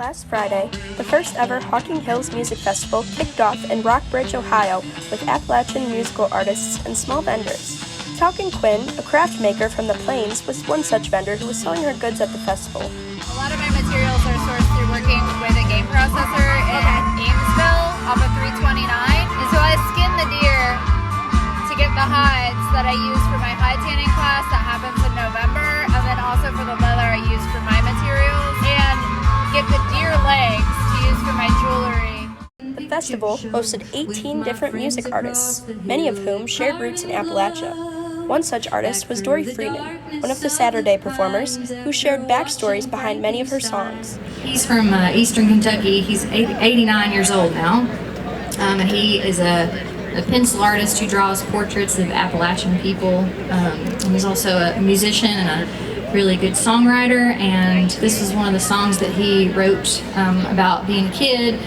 Last Friday, the first ever Hocking Hills Music Festival kicked off in Rockbridge, Ohio, with Appalachian musical artists and small vendors. Talkin' Quinn, a craft maker from the Plains, was one such vendor who was selling her goods at the festival. A lot of my materials are sourced through working with a game processor in Amesville off of 329. And so I skin the deer to get the hides that I use for my hide tanning class that happens in November, and then also for the leather I use for my materials, and get the deer legs to use for my jewelry. The festival hosted 18 different music artists, many of whom shared roots in Appalachia. One such artist was Dori Freeman, one of the Saturday performers, who shared backstories behind many of her songs. He's from Eastern Kentucky. He's 89 years old now, and he is a pencil artist who draws portraits of Appalachian people. And he's also a musician and a really good songwriter, and this was one of the songs that he wrote about being a kid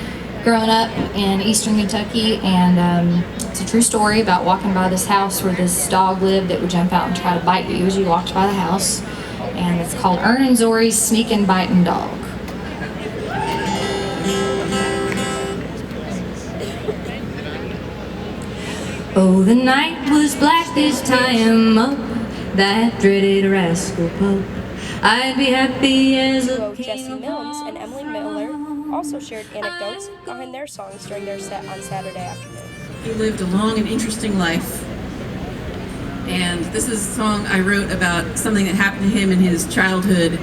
growing up in Eastern Kentucky, and it's a true story about walking by this house where this dog lived that would jump out and try to bite you as you walked by the house, and it's called Ernin Zori's Sneakin' Bitin' Dog. Oh, the night was black, this tie him up, that dreaded rascal pup. I'd be happy as a Jesse Milnes and Emily Miller also shared anecdotes behind their songs during their set on Saturday afternoon. He lived a long and interesting life, and this is a song I wrote about something that happened to him in his childhood.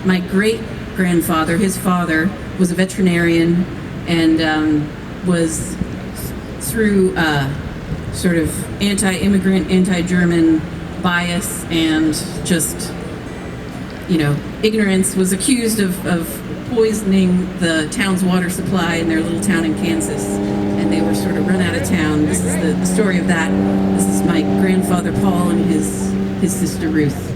My great-grandfather, his father, was a veterinarian and was through sort of anti-immigrant, anti-German bias and just, ignorance, was accused of poisoning the town's water supply in their little town in Kansas, and they were sort of run out of town. This is the story of that. This is my grandfather Paul and his sister Ruth.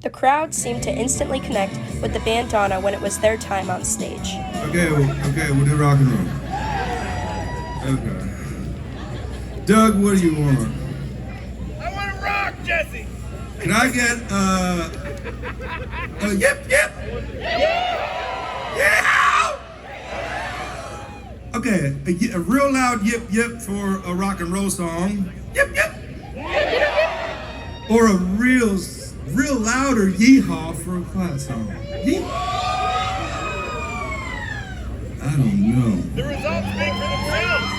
The crowd seemed to instantly connect with the band Dawna when it was their time on stage. Okay, we'll do rock and roll. Okay. Doug, what do you want? I want to rock, Jesse. Can I get yip yip? Yeah! Okay, a real loud yip yip for a rock and roll song. Yip yip. Or a real louder yeehaw for a quiet song. Yeehaw. I don't know. The results speak for themselves.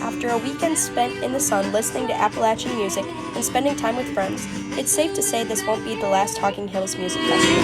After a weekend spent in the sun listening to Appalachian music and spending time with friends, it's safe to say this won't be the last Hocking Hills Music Festival.